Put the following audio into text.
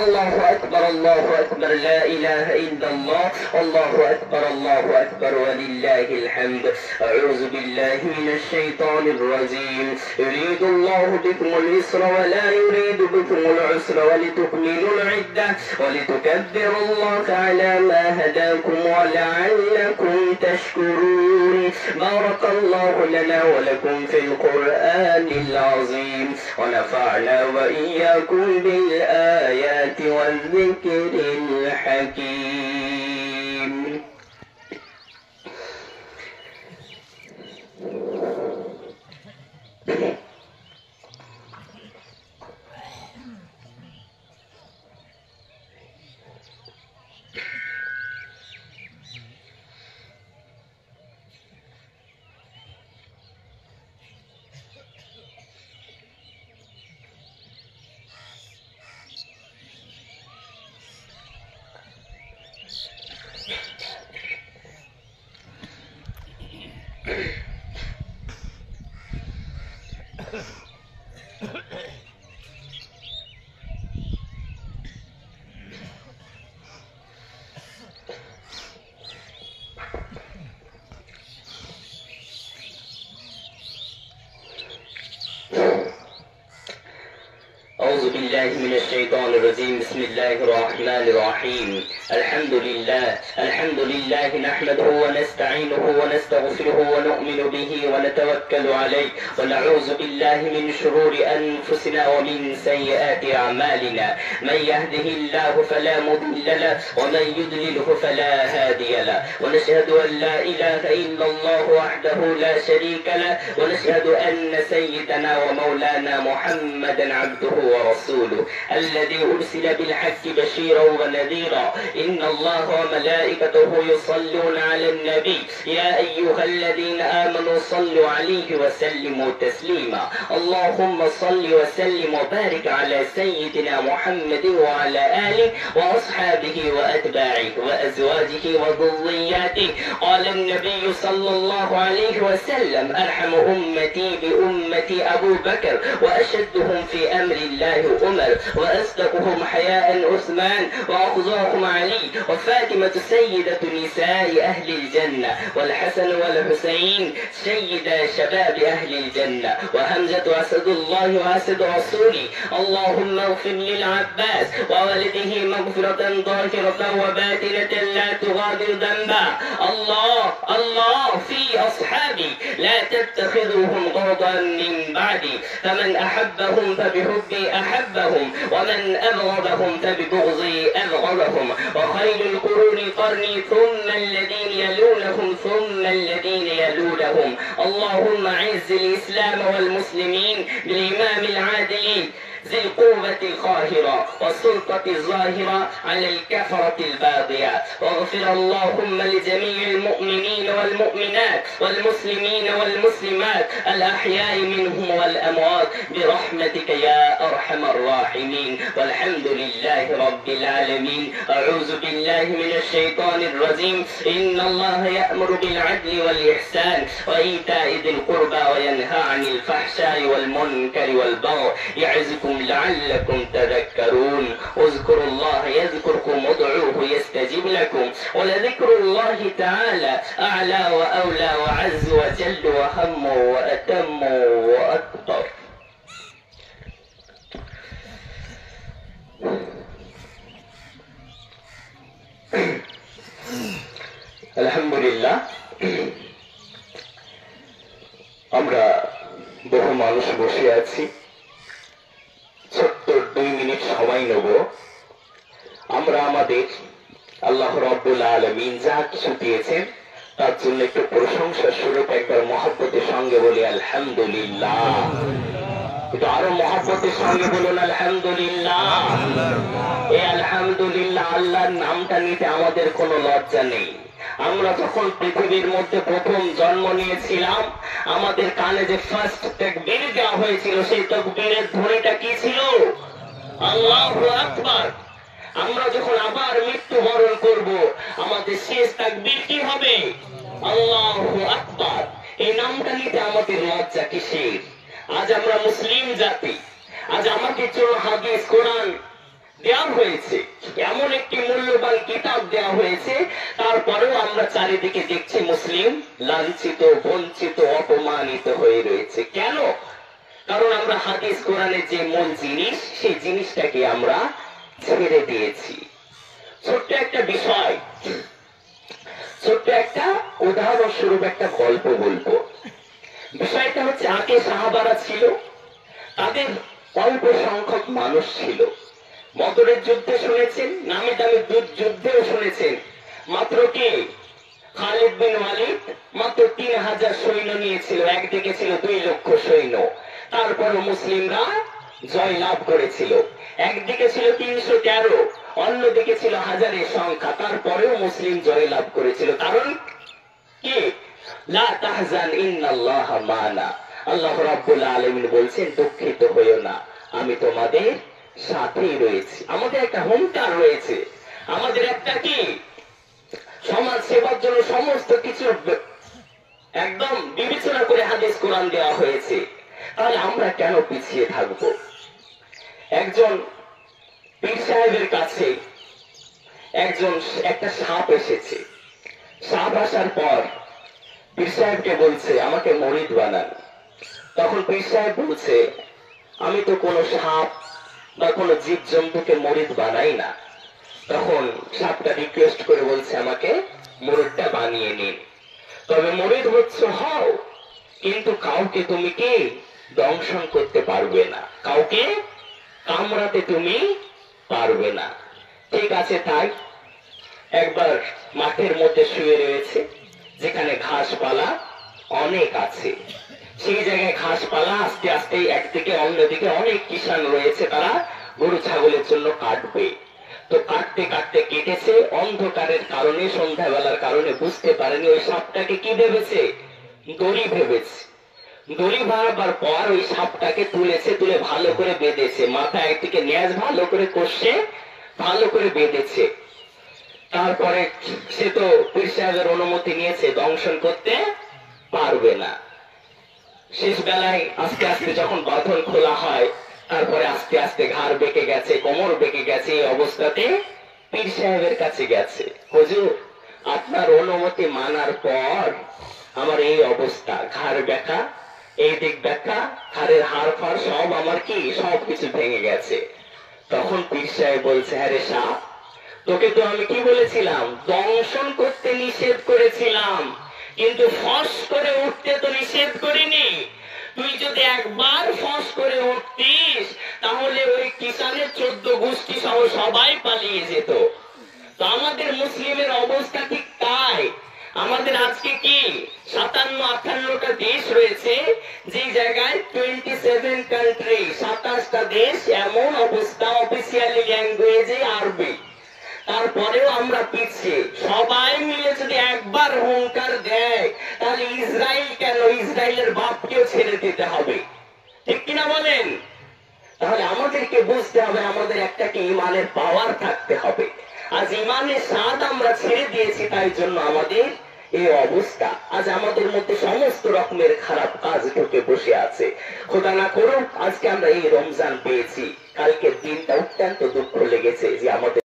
الله أكبر الله أكبر لا إله إلا الله الله أكبر الله أكبر ولله الحمد. أعوذ بالله من الشيطان الرجيم. يريد الله بكم اليسر ولا يريد بكم العسر ولتكملوا العدة ولتكبروا الله على ما هداكم ولعلكم تشكرون. بارك الله لنا ولكم في القرآن العظيم ونفعنا وإياكم بالآيات والذكر الحكيم. أعوذ بالله من الشيطان الرجيم. بسم الله الرحمن الرحيم. الحمد لله نحمده ونستعينه ونستغفره ونؤمن به ونتوكل عليه ونعوذ بالله من شرور أنفسنا ومن سيئات أعمالنا. من يهده الله فلا مضل له ومن يضلله فلا هادي له. ونشهد أن لا إله إلا الله وحده لا شريك له ونشهد أن سيدنا ومولانا محمدا عبده ورسوله الذي أرسل بالحق بشيرا ونذيرا. إن الله وملائكته يصلون على النبي يا أيها الذين آمنوا صلوا عليه وسلموا تسليما. اللهم صل وسلم وبارك على سيدنا محمد وعلى آله وأصحابه وأتباعه وأزواجه وذرياته. قال النبي صلى الله عليه وسلم أرحم أمتي بأمتي أبو بكر وأشدهم في أمر الله عمر وأصدقهم حياء عثمان وأخزاهم علي وفاطمة سيدة نساء أهل الجنة والحسن والحسين سيدا شباب أهل الجنة وحمزة أسد الله وأسد رسولي. اللهم اغفر للعباس ووالده مغفرة ظاهرة وباطنة لا تغادر ذنبا. الله في أصحابي لا تتخذوهم غرضا من بعدي فمن أحبهم فبحبي أحبهم ومن أبغضهم فببغضي أبغضهم. وخير القرون قرني ثم الذين يلونهم ثم الذين يلونهم. اللهم أعز الإسلام والمسلمين بالإمام العادل ذي القوة القاهرة والسلطة الظاهرة على الكفرة الباغية. واغفر اللهم لجميع المؤمنين والمؤمنات والمسلمين والمسلمات الأحياء منهم والأموات برحمتك يا أرحم الراحمين. والحمد لله رب العالمين. أعوذ بالله من الشيطان الرجيم. إن الله يأمر بالعدل والإحسان وإيتاء ذي القربى وينهى عن الفحشاء والمنكر والبغي يعظكم لعلكم تذكرون. اذكروا الله يذكركم وادعوه يستجب لكم ولذكر الله تعالى أعلى وأولى وعز وجل وهم وأتم وأكبر. আলহামদুলিল্লাহ আমরা বহু মানুষ বসে আছি। ছোট্ট 2 মিনিট সময় নেব। আমরা আমাদের আল্লাহ রাব্বুল আলামিন যা কিছু দিয়েছেন তার জন্য একটু প্রশংসা স্বরূপ একবার মহব্বতের সঙ্গে বলি আলহামদুলিল্লাহ। একটু আরো মহব্বতের সঙ্গে বলুন আলহামদুলিল্লাহ। এই আলহামদুলিল্লাহ আল্লাহর নামটা নিতে আমাদের কোনো লজ্জা নেই। আমরা যখন পৃথিবীর মধ্যে প্রথম জন্ম নিয়েছিলাম আমাদের কানে যে ফার্স্ট তাকবীর দেওয়া হয়েছিল সেই তাকবীরের ধ্বনিটা কি ছিল? আল্লাহু আকবার। আমরা যখন আবার মৃত্যুবরণ করব আমাদের শেষ তাকবীর কি হবে? আল্লাহু আকবার। এই নামটা নিতে আমাদের লজ্জা কিসের? আজ আমরা মুসলিম জাতি। আজ আমাকে চলো হাদিস কোরআন দেওয়া হয়েছে, এমন একটি মূল্যবান কিতাব দেওয়া হয়েছে, তারপরেও আমরা চারিদিকে দেখছি মুসলিম লাঞ্ছিত, বঞ্চিত, অপমানিত হয়ে রয়েছে। কেন? কারণ আমরা হাদিস কোরআনের যে মূল জিনিস, সেই জিনিসটাকে আমরা ছেড়ে দিয়েছি। ছোট্ট একটা বিষয়, ছোট্ট একটা উদাহরণস্বরূপ একটা গল্প বলবো। বিষয়টা হচ্ছে, আগে সাহাবারা ছিল, তাদের অল্প সংখ্যক মানুষ ছিল। বদরের যুদ্ধে শুনেছেন, নামি দামি যুদ্ধেও শুনেছেন। মাত্র কি খালিদ বিন ওয়ালিদ মাত্র 3000 সৈন্য নিয়েছিল, একদিকে ছিল 2 লক্ষ সৈন্য। তারপরও মুসলিমরা জয় লাভ করেছিল। একদিকে ছিল 313, অন্যদিকে ছিল হাজারের সংখ্যা, তারপরেও মুসলিম জয় লাভ করেছিল। কারণ কি? লা তাহজান ইন্নাল্লাহা মানা। আল্লাহ রাব্বুল আলামিন বলছেন, দুঃখিত হইও না, আমি তোমাদের সাথেই রয়েছি। আমাদের একটা হুঙ্কার রয়েছে, আমাদের একটা কি সমাজ সেবার জন্য সমস্ত কিছু একদম বিবেচনা করে হাদিস কোরআন দেওয়া হয়েছে। তাহলে আমরা কেন পিছিয়ে থাকব? একজন পীর সাহেবের কাছে একটা সাপ এসেছে। সাপ আসার পর পীর সাহেবকে বলছে, আমাকে মরিদ বানান। তখন পীর সাহেব বলছে, আমি তো কোনো সাপ বা কোনো জীব জন্তুকে মরিদ বানাই না। তখন সাপটা রিকোয়েস্ট করে বলছে, আমাকে মুরিদটা বানিয়ে নিন। তবে মুরিদ হচ্ছে হও, কিন্তু কাউকে তুমি কি দংশন করতে পারবে না, কাউকে কামড়াতে তুমি পারবে না। ঠিক আছে, তাই একবার মাঠের মধ্যে শুয়ে রয়েছে, যেখানে ঘাসপালা অনেক আছে। সেই জায়গায় ঘাসপালা আস্তে আস্তে একদিকে অন্যদিকে অনেক কিষান রয়েছে, তারা গরু ছাগলের জন্য কাটবে। তো কাটতে কাটতে কেটেছে, অন্ধকারের কারণে, সন্ধ্যাবেলার কারণে বুঝতে পারেনি। ওই সাপটাকে কি ভেবেছে? দড়ি ভেবেছে। দড়ি ভাঙাবার পর ওই সাপটাকে তুলেছে, তুলে ভালো করে বেঁধেছে, মাথা একদিকে ন্যাজ ভালো করে কষে ভালো করে বেঁধেছে। তারপরে সে তো পীর সাহেবের অনুমতি নিয়েছে, দংশন করতে পারবে না। শেষ বেলায় আস্তে আস্তে যখন বাঁধন খোলা হয়, তারপরে আস্তে আস্তে ঘাড় বেঁকে গেছে, কোমর বেঁকে গেছে। এই অবস্থাতে পীর সাহেবের কাছে গেছে, হুজুর আপনার অনুমতি মানার পর আমার এই অবস্থা, ঘাড় বেঁকা, এই দিক বেঁকা, ঘাড়ের হাড় ফাড় সব আমার কি সবকিছু ভেঙে গেছে। তখন পীর সাহেব বলছে, হ্যাঁ রে সাপ, তোকে তো আমি কি বলেছিলাম? দংশন করতে নিষেধ করেছিলাম, কিন্তু ফস করে উঠতে তো নিষেধ করিনি। তুই যদি একবার ফস করে উঠতিস, তাহলে ওই কিষানের 14 গোষ্ঠী সহ সবাই পালিয়ে যেত। তো আমাদের মুসলিমের অবস্থা ঠিক তাই। আমাদের আজকে কি 57-58টা দেশ রয়েছে, যে জায়গায় 27 কান্ট্রি, 27টা দেশ, এমন অবস্থা, অফিসিয়ালি ল্যাঙ্গুয়েজে আরবি। তারপরেও আমরা পিছিয়ে। সবাই মিলে যদি একবার হুঙ্কার দেয়, তাহলে ইসরায়েল কেন, ইসরায়েলের বাপকেও ছেড়ে দিতে হবে। ঠিক কিনা বলেন? তাহলে আমাদেরকে বুঝতে হবে, আমাদের একটা কি ইমানের পাওয়ার থাকতে হবে। আজ ইমানের স্বাদ আমরা ছেড়ে দিয়েছি, তাই জন্য আমাদের এই অবস্থা। আজ আমাদের মধ্যে সমস্ত রকমের খারাপ কাজ ঢুকে বসে আছে। খোদা না করুক আজকে আমরা এই রমজান পেয়েছি, কালকের দিনটা অত্যন্ত দুঃখ লেগেছে যে আমাদের